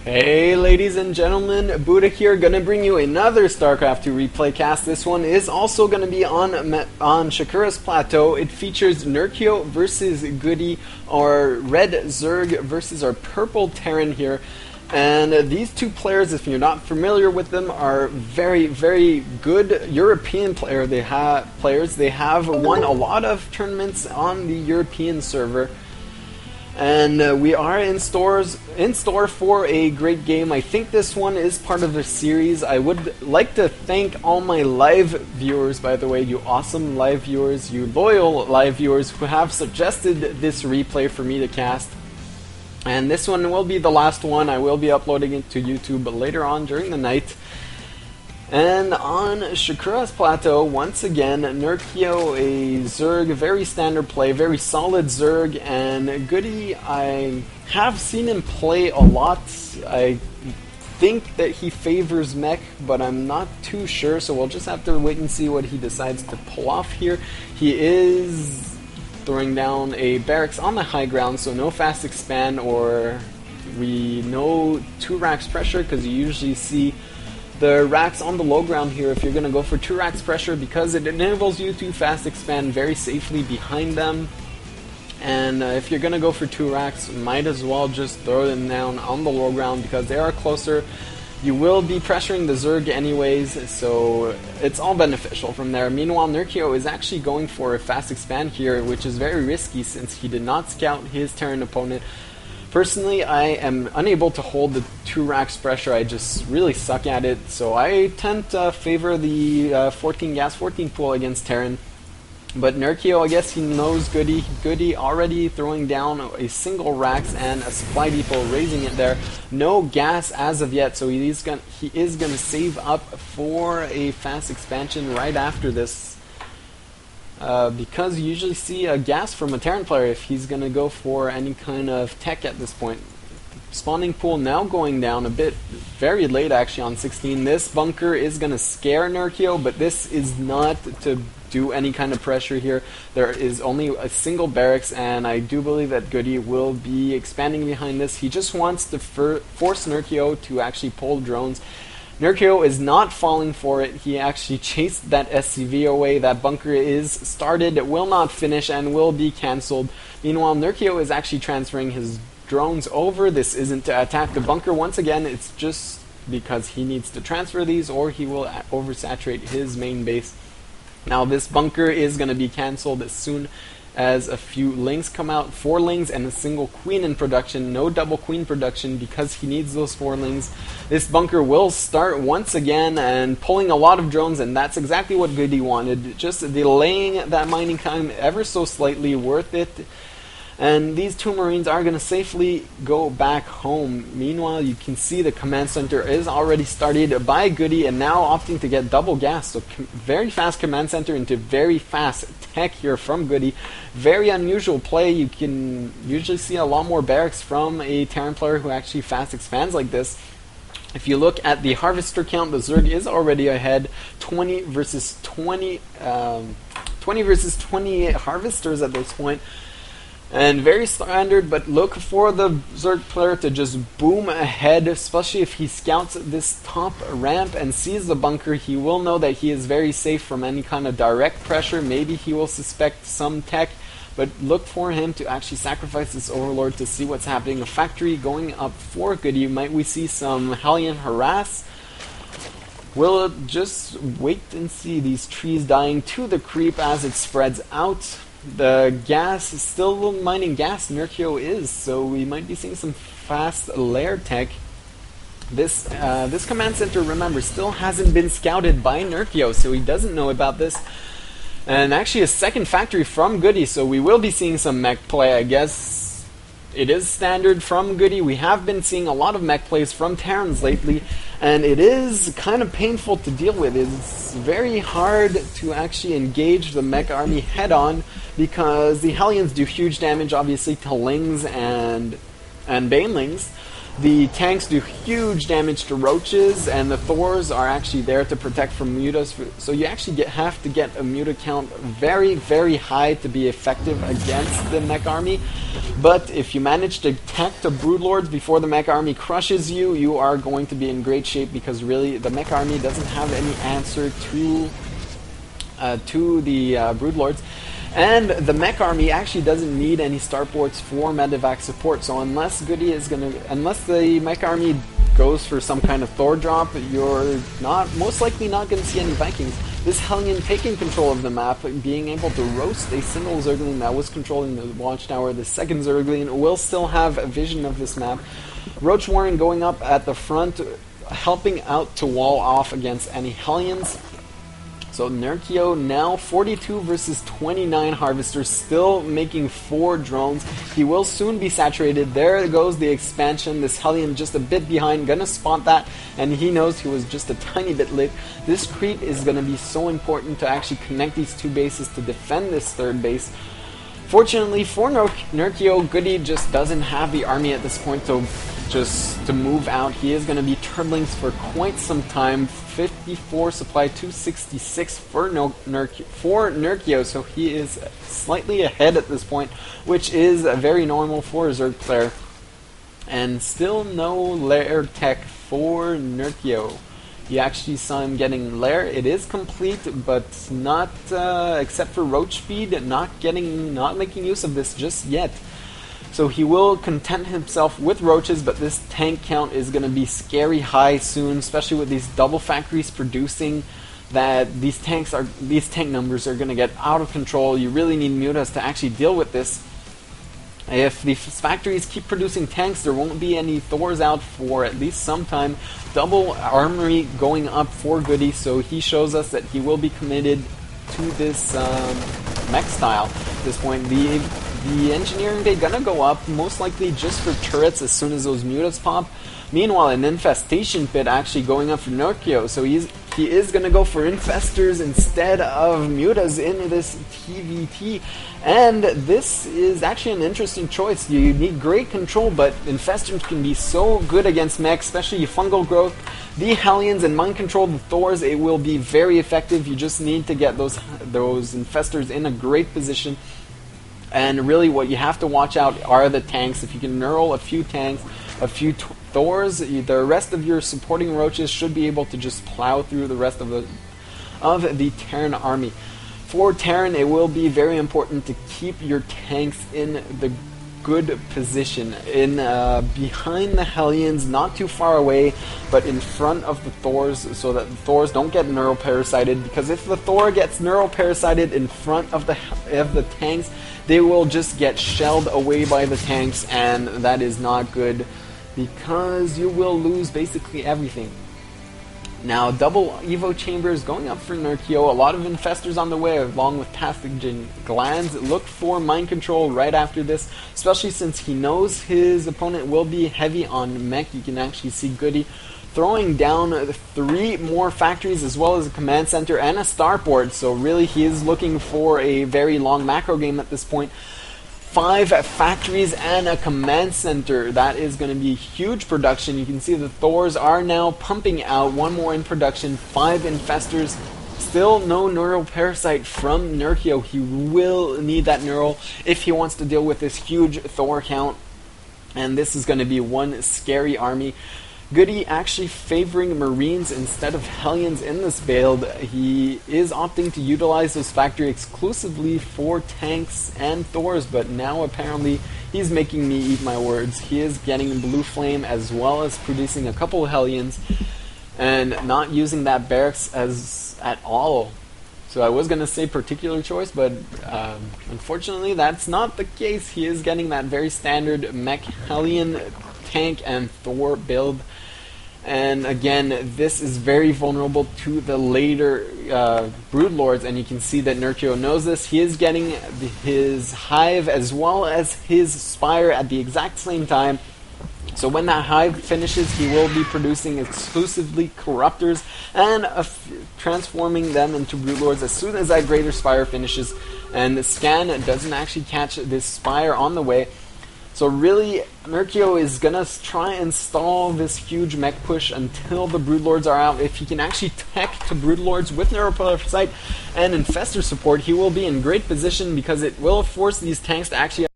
Hey ladies and gentlemen, Buddha here, gonna bring you another StarCraft 2 replay cast. This one is also gonna be on Shakura's Plateau. It features Nerchio versus Goody, our red Zerg versus our purple Terran here. And these two players, if you're not familiar with them, are very, very good European players. They have won a lot of tournaments on the European server. And we are in store for a great game. I think this one is part of the series. I would like to thank all my live viewers, by the way, you awesome live viewers, you loyal live viewers who have suggested this replay for me to cast. And this one will be the last one. I will be uploading it to YouTube later on during the night. And on Shakura's Plateau, once again, Nerchio, a Zerg, very standard play, very solid Zerg, and Goody, I have seen him play a lot. I think that he favors mech, but I'm not too sure, so we'll just have to wait and see what he decides to pull off here. He is throwing down a barracks on the high ground, so no fast expand or no 2 racks pressure, because you usually see the racks on the low ground here if you're going to go for 2 racks pressure, because it enables you to fast expand very safely behind them. And if you're going to go for 2 racks, might as well just throw them down on the low ground because they are closer. You will be pressuring the Zerg anyways, so it's all beneficial from there. Meanwhile, Nerchio is actually going for a fast expand here, which is very risky since he did not scout his Terran opponent. Personally, I am unable to hold the 2 racks pressure. I just really suck at it, so I tend to favor the 14 gas 14 pool against Terran. But Nerchio, I guess he knows Goody. Goody already throwing down a single racks and a supply depot, raising it there. No gas as of yet, so he is gonna save up for a fast expansion right after this. Because you usually see a gas from a Terran player if he's going to go for any kind of tech at this point. Spawning pool now going down a bit, very late actually on 16. This bunker is going to scare Nerchio, but this is not to do any kind of pressure here. There is only a single barracks, and I do believe that Goody will be expanding behind this. He just wants to force Nerchio to actually pull drones. Nerchio is not falling for it. He actually chased that SCV away. That bunker is started, it will not finish, and will be cancelled. Meanwhile, Nerchio is actually transferring his drones over. This isn't to attack the bunker once again, it's just because he needs to transfer these or he will oversaturate his main base. Now this bunker is going to be cancelled as soon as a few lings come out. 4 lings and a single queen in production. No double queen production because he needs those 4 lings. This bunker will start once again and pulling a lot of drones, and that's exactly what Goody wanted. Just delaying that mining time ever so slightly, worth it. And these 2 Marines are going to safely go back home. Meanwhile, you can see the command center is already started by Goody and now opting to get double gas. So very fast command center into very fast tech here from Goody. Very unusual play. You can usually see a lot more barracks from a Terran player who actually fast expands like this. If you look at the harvester count, the Zerg is already ahead. 20 versus 20 harvesters at this point. And very standard, but look for the Zerg player to just boom ahead, especially if he scouts this top ramp and sees the bunker. He will know that he is very safe from any kind of direct pressure. Maybe he will suspect some tech, but look for him to actually sacrifice this Overlord to see what's happening. A factory going up for Goody. Might we see some Hellion harass? We'll just wait and see. These trees dying to the creep as it spreads out. The gas is still mining gas, Nerchio is, so we might be seeing some fast lair tech. This command center, remember, still hasn't been scouted by Nerchio, so he doesn't know about this. And actually a second factory from Goody, so we will be seeing some mech play, I guess. It is standard from Goody. We have been seeing a lot of mech plays from Terrans lately, and it is kind of painful to deal with. It's very hard to actually engage the mech army head-on because the Hellions do huge damage, obviously, to Lings and Banelings. The tanks do huge damage to roaches, and the Thors are actually there to protect from mutas. So you actually have to get a muta count very, very high to be effective against the mech army. But if you manage to attack the broodlords before the mech army crushes you, you are going to be in great shape, because really the mech army doesn't have any answer to the broodlords. And the mech army actually doesn't need any starports for medevac support. So unless the mech army goes for some kind of Thor drop, you're most likely not going to see any Vikings. This Hellion taking control of the map, being able to roast a single Zergling that was controlling the watchtower. The second Zergling will still have a vision of this map. Roach Warren going up at the front, helping out to wall off against any Hellions. So Nerchio now 42 versus 29 harvesters, still making 4 drones. He will soon be saturated. There goes the expansion. This Hellion just a bit behind, gonna spot that, and he knows he was just a tiny bit late. This creep is gonna be so important to actually connect these 2 bases to defend this 3rd base. Fortunately for Nerchio, Goody just doesn't have the army at this point to move out. He is going to be turtling for quite some time. 54 supply, 266 for Nerchio, so he is slightly ahead at this point, which is very normal for a Zerg player. And still no lair tech for Nerchio. You actually saw him getting lair. It is complete, but not except for roach speed, not making use of this just yet. So he will content himself with roaches, but this tank count is going to be scary high soon, especially with these double factories producing. That these tank numbers are going to get out of control. You really need mutas to actually deal with this. If the factories keep producing tanks, there won't be any Thors out for at least some time. Double armory going up for Goody, so he shows us that he will be committed to this mech style. At this point, the engineering bay gonna go up, most likely just for turrets as soon as those mutas pop. Meanwhile, an infestation pit actually going up for Nerchio, so he is going to go for infestors instead of mutas in this TVT. And this is actually an interesting choice. You need great control, but infestors can be so good against mechs, especially fungal growth. The Hellions and mind control, the Thors, it will be very effective. You just need to get those infestors in a great position. And really what you have to watch out are the tanks. If you can neural a few tanks, a few Thors, the rest of your supporting roaches should be able to just plow through the rest of the Terran army. For Terran, it will be very important to keep your tanks in the good position, in behind the Hellions, not too far away, but in front of the Thors, so that the Thors don't get neuroparasited. Because if the Thor gets neuroparasited in front of the tanks, they will just get shelled away by the tanks, and that is not good, because you will lose basically everything. Now, double Evo chambers going up for Nerchio. A lot of infestors on the way, along with pathogen glands. Look for mind control right after this, especially since he knows his opponent will be heavy on mech. You can actually see Goody throwing down 3 more factories, as well as a command center and a starport. So really, he is looking for a very long macro game at this point. 5 factories and a command center. That is going to be huge production. You can see the Thors are now pumping out 1 more in production. 5 infestors. Still no neural parasite from Nerchio. He will need that neural if he wants to deal with this huge Thor count. And this is going to be one scary army. Goody actually favoring Marines instead of Hellions in this build. He is opting to utilize those factory exclusively for tanks and Thors, but now apparently he's making me eat my words. He is getting Blue Flame as well as producing a couple of Hellions and not using that barracks at all. So I was going to say particular choice, but unfortunately that's not the case. He is getting that very standard mech Hellion tank and Thor build. And again, this is very vulnerable to the later Broodlords, and you can see that Nerchio knows this. He is getting his Hive as well as his Spire at the exact same time. So when that Hive finishes, he will be producing exclusively Corruptors and transforming them into Broodlords as soon as that Greater Spire finishes. And the scan doesn't actually catch this Spire on the way. So really, Nerchio is gonna try and stall this huge mech push until the Broodlords are out. If he can actually tech to Broodlords with Neuroparasite and Infestor support, he will be in great position because it will force these tanks to actually